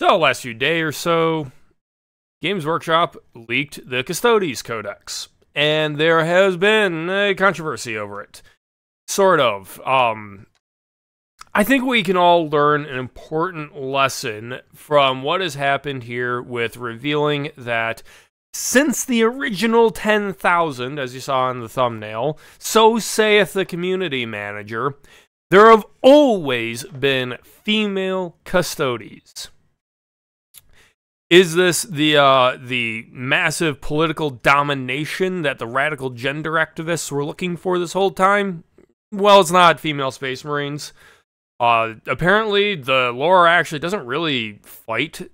So, last few days or so, Games Workshop leaked the Custodes Codex, and there has been a controversy over it. Sort of. I think we can all learn an important lesson from what has happened here with revealing that since the original 10,000, as you saw in the thumbnail, so saith the community manager, there have always been female Custodes. Is this the massive political domination that the radical gender activists were looking for this whole time? Well, it's not female Space Marines. Apparently, the lore actually doesn't really fight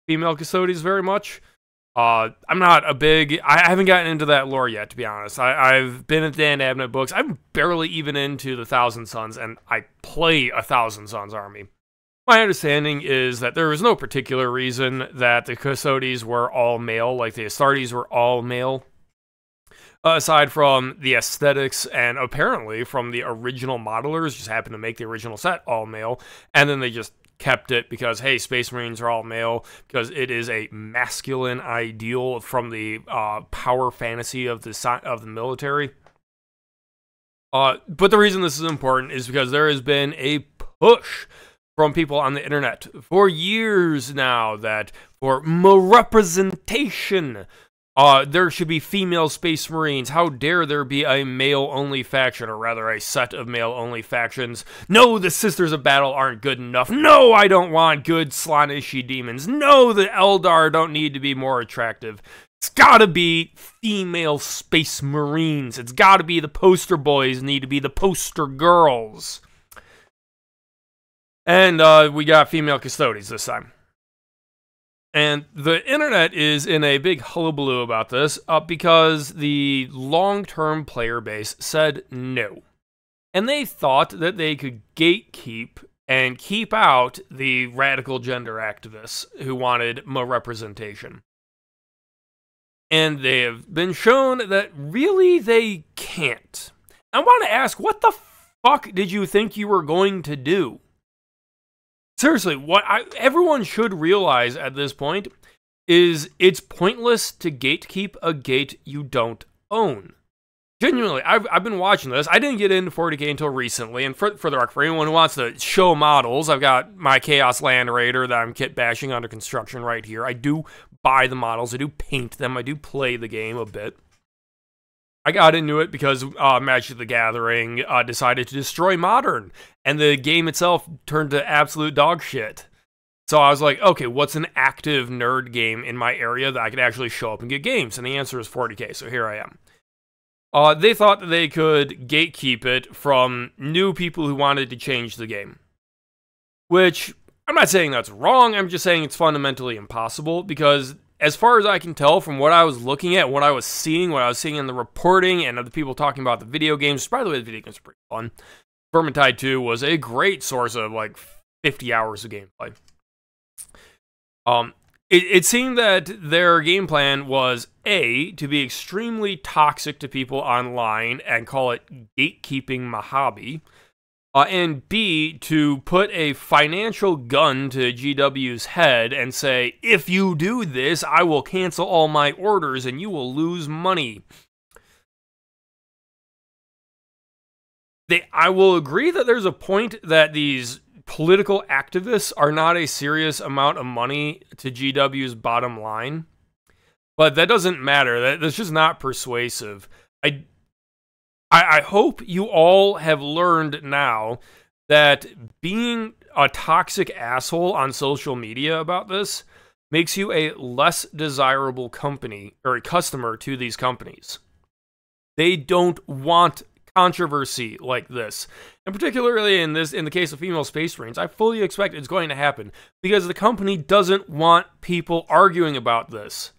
female Custodes very much. I'm not a big... I haven't gotten into that lore yet, to be honest. I've been at Dan Abnett books. I'm barely even into the Thousand Sons, and I play a Thousand Sons army. My understanding is that there was no particular reason that the Custodes were all male, like the Astartes were all male, aside from the aesthetics and apparently from the original modelers, just happened to make the original set all male, and then they just kept it because, hey, Space Marines are all male, because it is a masculine ideal from the power fantasy of the military. But the reason this is important is because there has been a push from people on the internet for years now that for more representation, there should be female Space Marines. How dare there be a male-only faction, or rather a set of male-only factions? No, the Sisters of Battle aren't good enough. No, I don't want good Slaaneshi demons. No, the Eldar don't need to be more attractive. It's gotta be female Space Marines. It's gotta be the poster boys need to be the poster girls. And we got female Custodes this time. And the internet is in a big hullabaloo about this because the long-term player base said no. And they thought that they could gatekeep and keep out the radical gender activists who wanted more representation. And they have been shown that really they can't. I want to ask, what the fuck did you think you were going to do? Seriously, everyone should realize at this point is it's pointless to gatekeep a gate you don't own. Genuinely, I've been watching this. I didn't get into 40k until recently, and for the record, for anyone who wants to show models, I've got my Chaos Land Raider that I'm kit bashing under construction right here. I do buy the models, I do paint them, I do play the game a bit. I got into it because Magic the Gathering decided to destroy Modern, and the game itself turned to absolute dog shit. So I was like, okay, what's an active nerd game in my area that I could actually show up and get games? And the answer is 40k, so here I am. They thought that they could gatekeep it from new people who wanted to change the game. Which, I'm not saying that's wrong, I'm just saying it's fundamentally impossible, because as far as I can tell from what I was looking at, what I was seeing in the reporting and other people talking about the video games, by the way, the video games are pretty fun. Vermintide 2 was a great source of like 50 hours of gameplay. It seemed that their game plan was A, to be extremely toxic to people online and call it gatekeeping Mojave, and B, to put a financial gun to GW's head and say, if you do this, I will cancel all my orders and you will lose money. I will agree that there's a point that these political activists are not a serious amount of money to GW's bottom line, but that doesn't matter. That's just not persuasive. I hope you all have learned now that being a toxic asshole on social media about this makes you a less desirable company or a customer to these companies. They don't want controversy like this. And particularly in the case of female Space Marines, I fully expect it's going to happen because the company doesn't want people arguing about this.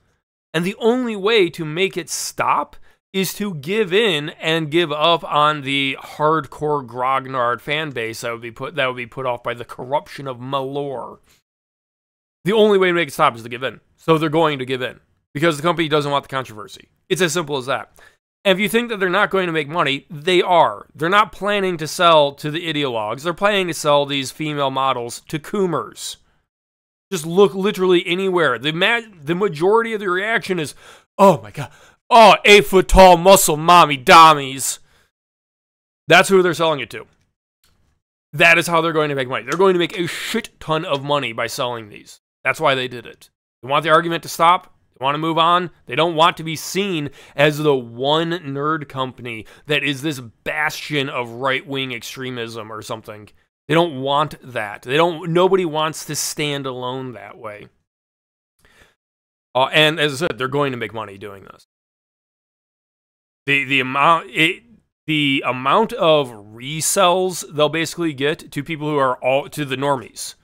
And the only way to make it stop is to give in and give up on the hardcore grognard fan base that would be put off by the corruption of Malor. The only way to make it stop is to give in. So they're going to give in because the company doesn't want the controversy. It's as simple as that. And if you think that they're not going to make money, they are. They're not planning to sell to the ideologues. They're planning to sell these female models to coomers. Just look literally anywhere. The majority of the reaction is, oh my god, oh, 8-foot tall muscle mommy dommies. That's who they're selling it to. That is how they're going to make money. They're going to make a shit ton of money by selling these. That's why they did it. They want the argument to stop. They want to move on. They don't want to be seen as the one nerd company that is this bastion of right-wing extremism or something. They don't want that. Nobody wants to stand alone that way. And as I said, they're going to make money doing this. The amount of resells they'll basically get to people who are to the normies.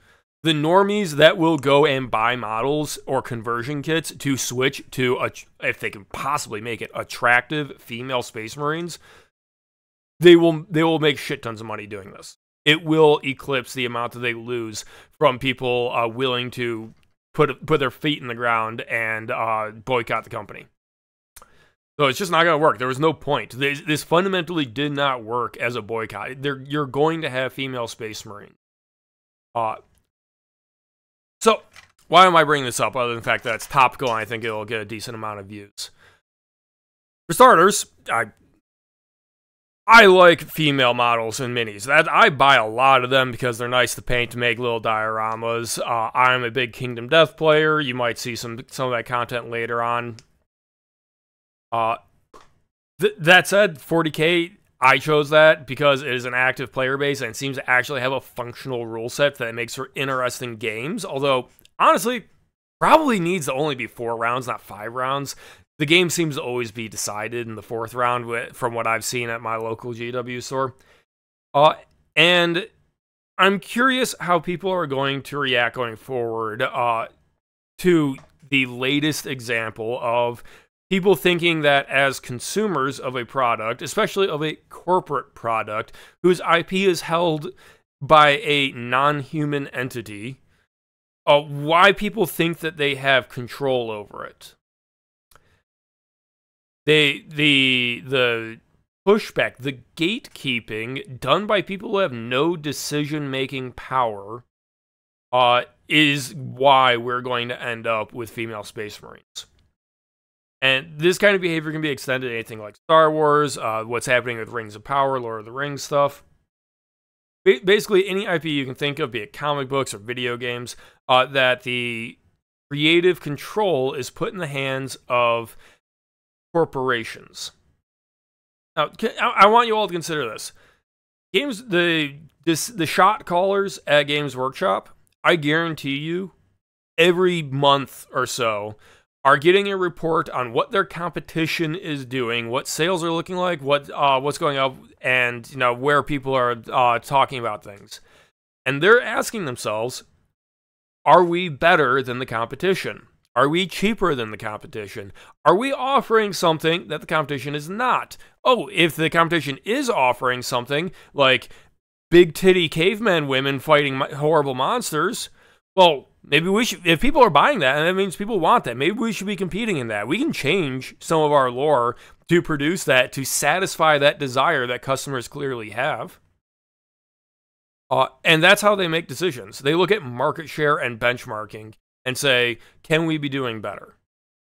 The normies that will go and buy models or conversion kits to switch to, if they can possibly make it, attractive female Space Marines, they will make shit tons of money doing this. It will eclipse the amount that they lose from people willing to put their feet in the ground and boycott the company. So it's just not going to work. There was no point. This fundamentally did not work as a boycott. You're going to have female Space Marines. So why am I bringing this up other than the fact that it's topical and I think it'll get a decent amount of views? For starters, I like female models and minis. I buy a lot of them because they're nice to paint to make little dioramas. I'm a big Kingdom Death player. You might see some of that content later on. That said, 40K, I chose that because it is an active player base and seems to actually have a functional rule set that makes for interesting games. Although, honestly, probably needs to only be 4 rounds, not 5 rounds. The game seems to always be decided in the 4th round from what I've seen at my local GW store. And I'm curious how people are going to react going forward to the latest example of people thinking that as consumers of a product, especially of a corporate product, whose IP is held by a non-human entity, why people think that they have control over it. The pushback, the gatekeeping done by people who have no decision-making power is why we're going to end up with female Space Marines. And this kind of behavior can be extended to anything like Star Wars, what's happening with Rings of Power, Lord of the Rings stuff. Basically, any IP you can think of, be it comic books or video games, that the creative control is put in the hands of corporations. Now, I want you all to consider this. The shot callers at Games Workshop, I guarantee you, every month or so, are getting a report on what their competition is doing, what sales are looking like, what's going up, and where people are talking about things. And they're asking themselves, are we better than the competition? Are we cheaper than the competition? Are we offering something that the competition is not? Oh, if the competition is offering something like big titty caveman women fighting horrible monsters, well, maybe we should, if people are buying that, and that means people want that, maybe we should be competing in that. We can change some of our lore to produce that, to satisfy that desire that customers clearly have. And that's how they make decisions. They look at market share and benchmarking and say, can we be doing better?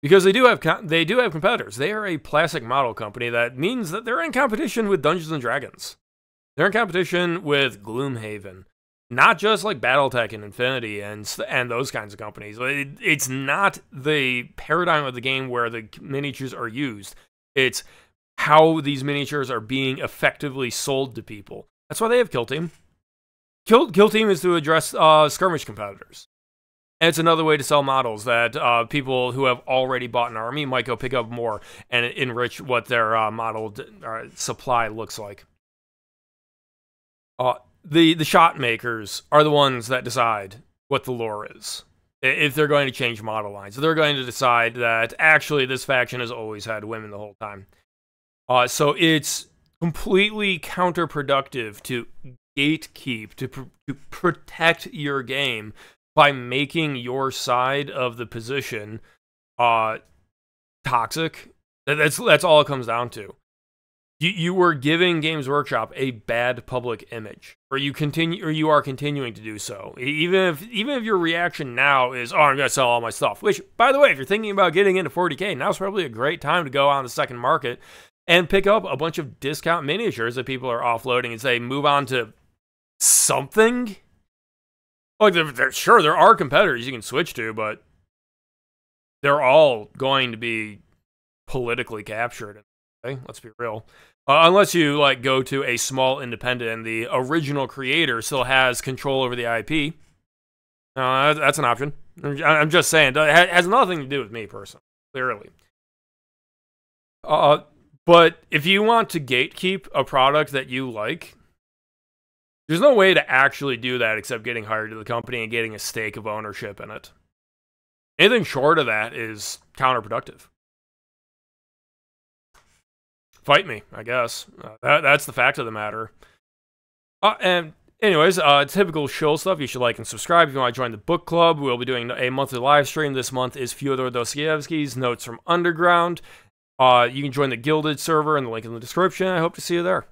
Because they do have competitors. They are a plastic model company. That means that they're in competition with Dungeons and Dragons. They're in competition with Gloomhaven. Not just like BattleTech and Infinity and those kinds of companies. It's not the paradigm of the game where the miniatures are used. It's how these miniatures are being effectively sold to people. That's why they have Kill Team. Kill Team is to address skirmish competitors. And it's another way to sell models that people who have already bought an army might go pick up more and enrich what their model supply looks like. The shot makers are the ones that decide what the lore is. If they're going to change model lines, they're going to decide that actually this faction has always had women the whole time. So it's completely counterproductive to gatekeep, to protect your game by making your side of the position toxic. That's all it comes down to. You were giving Games Workshop a bad public image, or you are continuing to do so. Even if your reaction now is, oh, I'm gonna sell all my stuff. Which, by the way, if you're thinking about getting into 40K, now's probably a great time to go on the second market and pick up a bunch of discount miniatures that people are offloading and say, move on to something. Like, sure, there are competitors you can switch to, but they're all going to be politically captured. Okay? Let's be real. Unless you like go to a small independent and the original creator still has control over the IP. That's an option. I'm just saying. It has nothing to do with me personally, clearly. But if you want to gatekeep a product that you like, there's no way to actually do that except getting hired to the company and getting a stake of ownership in it. Anything short of that is counterproductive. Fight me, I guess. That's the fact of the matter. And anyways, typical shill stuff. You should like and subscribe if you want to join the book club. We'll be doing a monthly live stream. This month is Fyodor Dostoevsky's Notes from Underground. You can join the Gilded server in the link in the description. I hope to see you there.